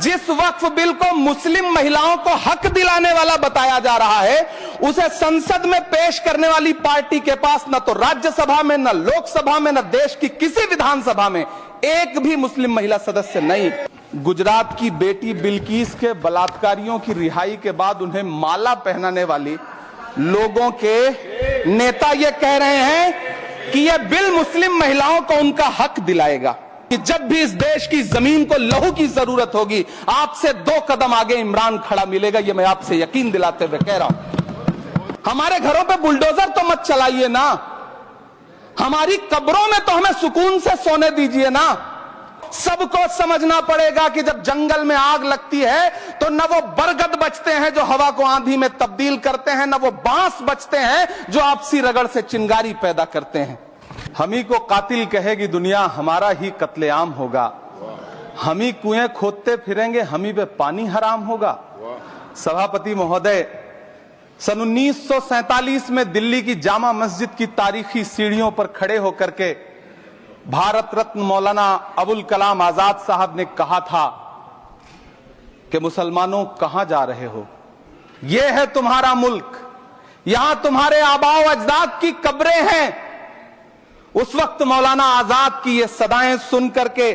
जिस वक्फ बिल को मुस्लिम महिलाओं को हक दिलाने वाला बताया जा रहा है, उसे संसद में पेश करने वाली पार्टी के पास न तो राज्यसभा में, न लोकसभा में, न देश की किसी विधानसभा में एक भी मुस्लिम महिला सदस्य नहीं। गुजरात की बेटी बिल्किस के बलात्कारियों की रिहाई के बाद उन्हें माला पहनाने वाली लोगों के नेता ये कह रहे हैं कि यह बिल मुस्लिम महिलाओं को उनका हक दिलाएगा, कि जब भी इस देश की जमीन को लहू की जरूरत होगी, आपसे 2 कदम आगे इमरान खड़ा मिलेगा। यह मैं आपसे यकीन दिलाते हुए कह रहा हूं। हमारे घरों पे बुलडोजर तो मत चलाइए ना, हमारी कब्रों में तो हमें सुकून से सोने दीजिए ना। सबको समझना पड़ेगा कि जब जंगल में आग लगती है तो न वो बरगद बचते हैं जो हवा को आंधी में तब्दील करते हैं, न वो बांस बचते हैं जो आपसी रगड़ से चिंगारी पैदा करते हैं। हम ही को कातिल कहेगी दुनिया, हमारा ही कत्लेआम होगा। हम ही कुएं खोदते फिरेंगे, हम ही पे पानी हराम होगा। सभापति महोदय, सन 1947 में दिल्ली की जामा मस्जिद की तारीखी सीढ़ियों पर खड़े होकर के भारत रत्न मौलाना अबुल कलाम आजाद साहब ने कहा था कि मुसलमानों कहां जा रहे हो, यह है तुम्हारा मुल्क, यहां तुम्हारे आबाओ अजदाद की कब्रें हैं। उस वक्त मौलाना आजाद की ये सदाएं सुन करके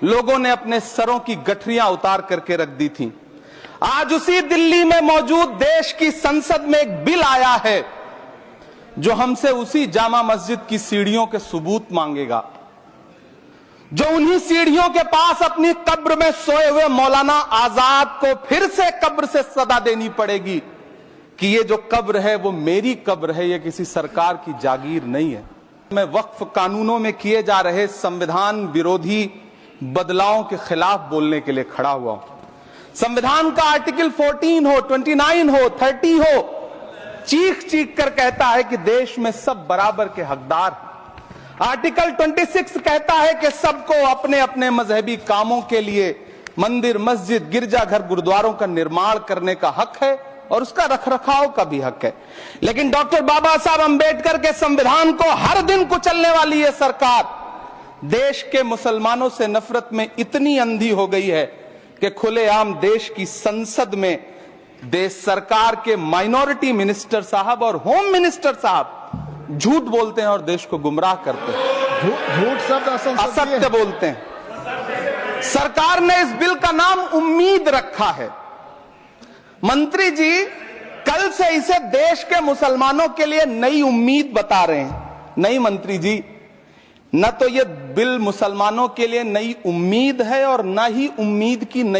लोगों ने अपने सरों की गठरियां उतार करके रख दी थीं। आज उसी दिल्ली में मौजूद देश की संसद में एक बिल आया है जो हमसे उसी जामा मस्जिद की सीढ़ियों के सबूत मांगेगा, जो उन्हीं सीढ़ियों के पास अपनी कब्र में सोए हुए मौलाना आजाद को फिर से कब्र से सदा देनी पड़ेगी कि ये जो कब्र है वो मेरी कब्र है, ये किसी सरकार की जागीर नहीं है। मैं वक्फ कानूनों में किए जा रहे संविधान विरोधी बदलावों के खिलाफ बोलने के लिए खड़ा हुआ हूं। संविधान का आर्टिकल 14 हो, 29 हो, 30 हो, चीख चीख कर कहता है कि देश में सब बराबर के हकदार हैं। आर्टिकल 26 कहता है कि सबको अपने अपने मजहबी कामों के लिए मंदिर, मस्जिद, गिरजाघर, गुरुद्वारों का निर्माण करने का हक है और उसका रखरखाव का भी हक है। लेकिन डॉक्टर बाबा साहब अंबेडकर के संविधान को हर दिन कुचलने वाली यह सरकार देश के मुसलमानों से नफरत में इतनी अंधी हो गई है कि खुलेआम देश की संसद में देश सरकार के माइनॉरिटी मिनिस्टर साहब और होम मिनिस्टर साहब झूठ बोलते हैं और देश को गुमराह करते हैं। झूठ शब्द असत्य बोलते हैं। सरकार ने इस बिल का नाम उम्मीद रखा है। मंत्री जी कल से इसे देश के मुसलमानों के लिए नई उम्मीद बता रहे हैं। नहीं मंत्री जी, न तो यह बिल मुसलमानों के लिए नई उम्मीद है और न ही उम्मीद की नई